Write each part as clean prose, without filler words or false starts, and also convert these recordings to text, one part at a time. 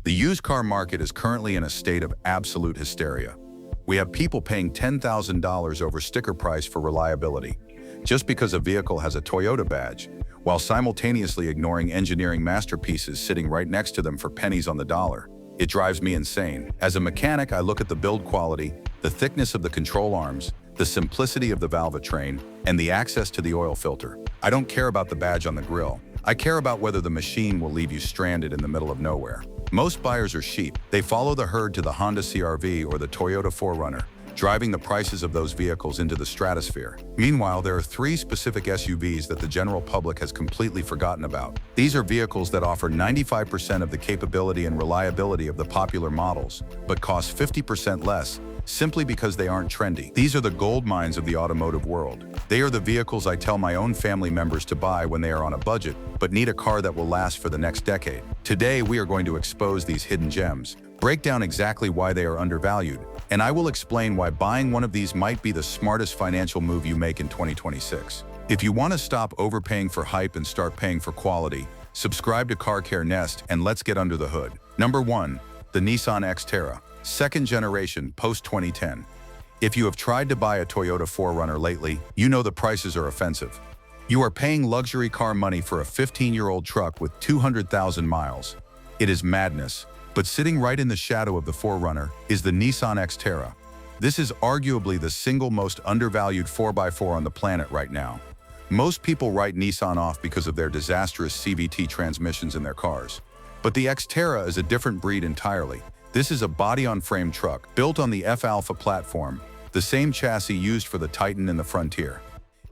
The used car market is currently in a state of absolute hysteria. We have people paying $10,000 over sticker price for reliability, just because a vehicle has a Toyota badge, while simultaneously ignoring engineering masterpieces sitting right next to them for pennies on the dollar. It drives me insane. As a mechanic, I look at the build quality, the thickness of the control arms, the simplicity of the valve train, and the access to the oil filter. I don't care about the badge on the grill. I care about whether the machine will leave you stranded in the middle of nowhere. Most buyers are sheep. They follow the herd to the Honda CR-V or the Toyota 4Runner, driving the prices of those vehicles into the stratosphere. Meanwhile, there are three specific SUVs that the general public has completely forgotten about. These are vehicles that offer 95% of the capability and reliability of the popular models, but cost 50% less, simply because they aren't trendy. These are the gold mines of the automotive world. They are the vehicles I tell my own family members to buy when they are on a budget, but need a car that will last for the next decade. Today, we are going to expose these hidden gems, break down exactly why they are undervalued, and I will explain why buying one of these might be the smartest financial move you make in 2026. If you want to stop overpaying for hype and start paying for quality, subscribe to Car Care Nest and let's get under the hood. Number 1. The Nissan Xterra, second generation post-2010. If you have tried to buy a Toyota 4Runner lately, you know the prices are offensive. You are paying luxury car money for a 15-year-old truck with 200,000 miles. It is madness. But sitting right in the shadow of the 4Runner is the Nissan Xterra. This is arguably the single most undervalued 4x4 on the planet right now. Most people write Nissan off because of their disastrous CVT transmissions in their cars. But the Xterra is a different breed entirely. This is a body-on-frame truck built on the F-Alpha platform, the same chassis used for the Titan and the Frontier.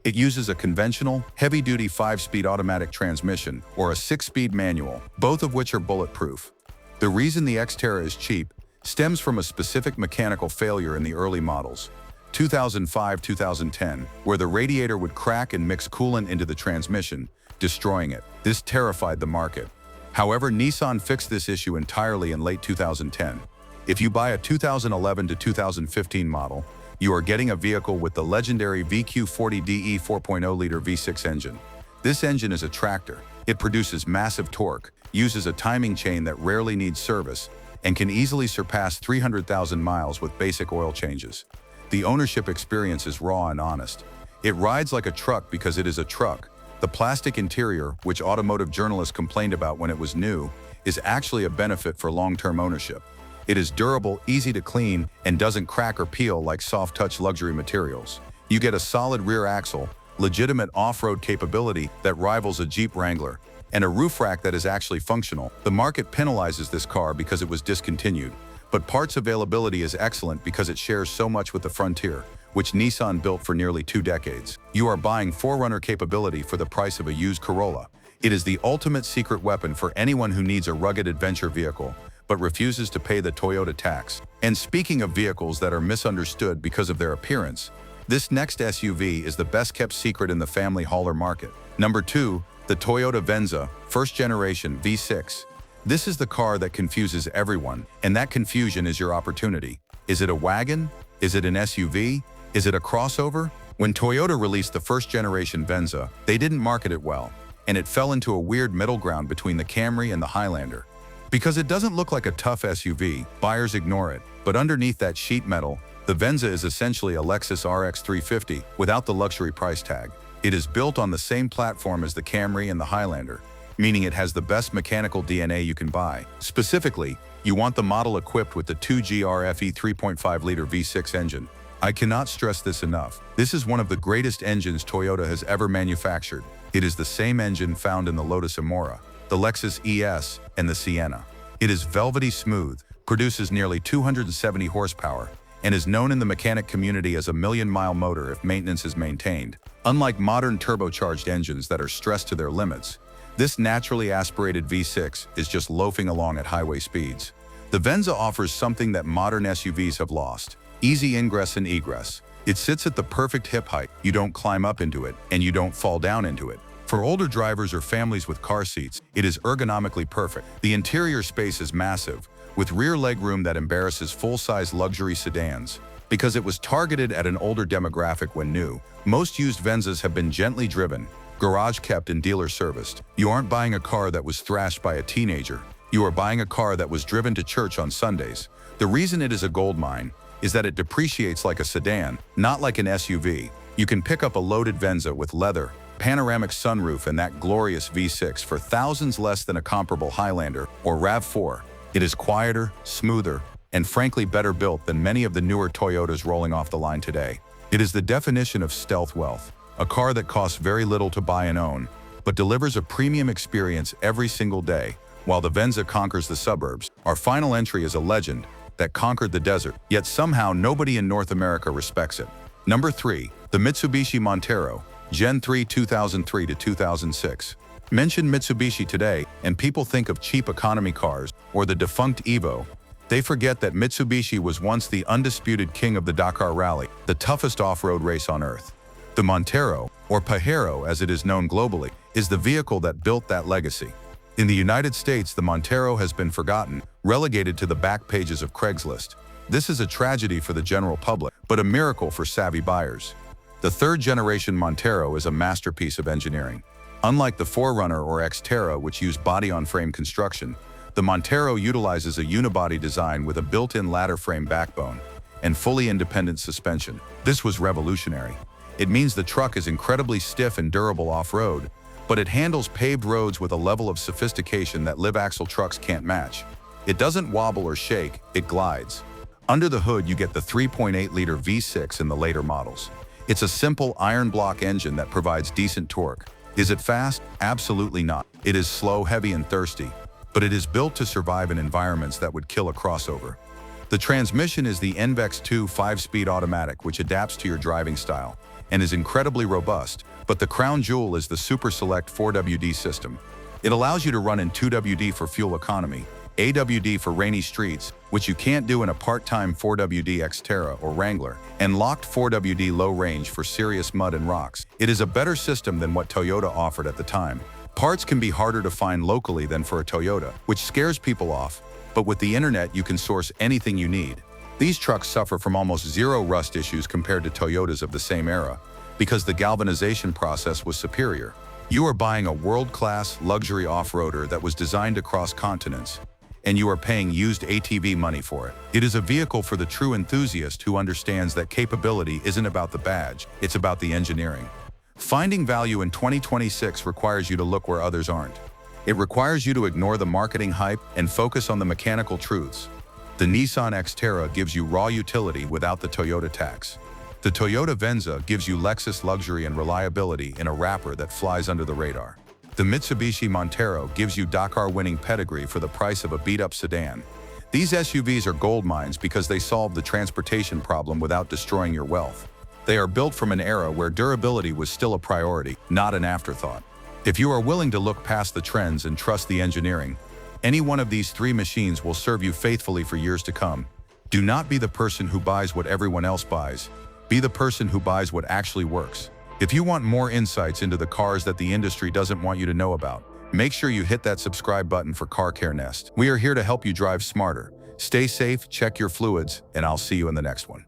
It uses a conventional, heavy-duty 5-speed automatic transmission or a 6-speed manual, both of which are bulletproof. The reason the Xterra is cheap stems from a specific mechanical failure in the early models, 2005-2010, where the radiator would crack and mix coolant into the transmission, destroying it. This terrified the market. However, Nissan fixed this issue entirely in late 2010. If you buy a 2011 to 2015 model, you are getting a vehicle with the legendary VQ40DE 4.0-liter V6 engine. This engine is a tractor. It produces massive torque, uses a timing chain that rarely needs service, and can easily surpass 300,000 miles with basic oil changes. The ownership experience is raw and honest. It rides like a truck because it is a truck. The plastic interior, which automotive journalists complained about when it was new, is actually a benefit for long-term ownership. It is durable, easy to clean, and doesn't crack or peel like soft-touch luxury materials. You get a solid rear axle, legitimate off-road capability that rivals a Jeep Wrangler, and a roof rack that is actually functional. The market penalizes this car because it was discontinued, but parts availability is excellent because it shares so much with the Frontier, which Nissan built for nearly 2 decades. You are buying 4Runner capability for the price of a used Corolla. It is the ultimate secret weapon for anyone who needs a rugged adventure vehicle, but refuses to pay the Toyota tax. And speaking of vehicles that are misunderstood because of their appearance, this next SUV is the best-kept secret in the family hauler market. Number 2. The Toyota Venza, first generation V6. This is the car that confuses everyone, and that confusion is your opportunity. Is it a wagon? Is it an SUV? Is it a crossover? When Toyota released the first generation Venza, they didn't market it well, and it fell into a weird middle ground between the Camry and the Highlander. Because it doesn't look like a tough SUV, buyers ignore it. But underneath that sheet metal, the Venza is essentially a Lexus RX 350 without the luxury price tag. It is built on the same platform as the Camry and the Highlander, meaning it has the best mechanical DNA you can buy. Specifically, you want the model equipped with the 2GRFE 3.5-liter V6 engine. I cannot stress this enough. This is one of the greatest engines Toyota has ever manufactured. It is the same engine found in the Lotus Emora, the Lexus ES, and the Sienna. It is velvety smooth, produces nearly 270 horsepower, and is known in the mechanic community as a million-mile motor if maintenance is maintained. Unlike modern turbocharged engines that are stressed to their limits, this naturally aspirated V6 is just loafing along at highway speeds. The Venza offers something that modern SUVs have lost: easy ingress and egress. It sits at the perfect hip height. You don't climb up into it, and you don't fall down into it. For older drivers or families with car seats, it is ergonomically perfect. The interior space is massive, with rear legroom that embarrasses full-size luxury sedans. Because it was targeted at an older demographic when new, most used Venzas have been gently driven, garage kept and dealer serviced. You aren't buying a car that was thrashed by a teenager. You are buying a car that was driven to church on Sundays. The reason it is a gold mine is that it depreciates like a sedan, not like an SUV. You can pick up a loaded Venza with leather, panoramic sunroof, and that glorious V6 for thousands less than a comparable Highlander or RAV4. It is quieter, smoother, and frankly better built than many of the newer Toyotas rolling off the line today. It is the definition of stealth wealth, a car that costs very little to buy and own, but delivers a premium experience every single day, while the Venza conquers the suburbs. Our final entry is a legend that conquered the desert, yet somehow nobody in North America respects it. Number 3, the Mitsubishi Montero, Gen 3 2003 to 2006. Mention Mitsubishi today, and people think of cheap economy cars or the defunct Evo. They forget that Mitsubishi was once the undisputed king of the Dakar Rally, the toughest off-road race on earth. The Montero, or Pajero as it is known globally, is the vehicle that built that legacy. In the United States, the Montero has been forgotten, relegated to the back pages of Craigslist. This is a tragedy for the general public, but a miracle for savvy buyers. The third-generation Montero is a masterpiece of engineering. Unlike the 4Runner or Xterra, which use body-on-frame construction, the Montero utilizes a unibody design with a built-in ladder frame backbone and fully independent suspension. This was revolutionary. It means the truck is incredibly stiff and durable off-road, but it handles paved roads with a level of sophistication that live-axle trucks can't match. It doesn't wobble or shake, it glides. Under the hood, you get the 3.8-liter V6 in the later models. It's a simple iron block engine that provides decent torque. Is it fast? Absolutely not. It is slow, heavy, and thirsty, but it is built to survive in environments that would kill a crossover. The transmission is the NVEX 2 5-speed automatic, which adapts to your driving style and is incredibly robust, but the crown jewel is the Super Select 4WD system. It allows you to run in 2WD for fuel economy, AWD for rainy streets, which you can't do in a part-time 4WD Xterra or Wrangler, and locked 4WD low range for serious mud and rocks. It is a better system than what Toyota offered at the time. Parts can be harder to find locally than for a Toyota, which scares people off, but with the internet you can source anything you need. These trucks suffer from almost zero rust issues compared to Toyotas of the same era, because the galvanization process was superior. You are buying a world-class luxury off-roader that was designed across continents, and you are paying used ATV money for it. It is a vehicle for the true enthusiast who understands that capability isn't about the badge, it's about the engineering. Finding value in 2026 requires you to look where others aren't. It requires you to ignore the marketing hype and focus on the mechanical truths. The Nissan Xterra gives you raw utility without the Toyota tax. The Toyota Venza gives you Lexus luxury and reliability in a wrapper that flies under the radar. The Mitsubishi Montero gives you Dakar-winning pedigree for the price of a beat-up sedan. These SUVs are gold mines because they solve the transportation problem without destroying your wealth. They are built from an era where durability was still a priority, not an afterthought. If you are willing to look past the trends and trust the engineering, any one of these 3 machines will serve you faithfully for years to come. Do not be the person who buys what everyone else buys. Be the person who buys what actually works. If you want more insights into the cars that the industry doesn't want you to know about, make sure you hit that subscribe button for Car Care Nest. We are here to help you drive smarter. Stay safe, check your fluids, and I'll see you in the next one.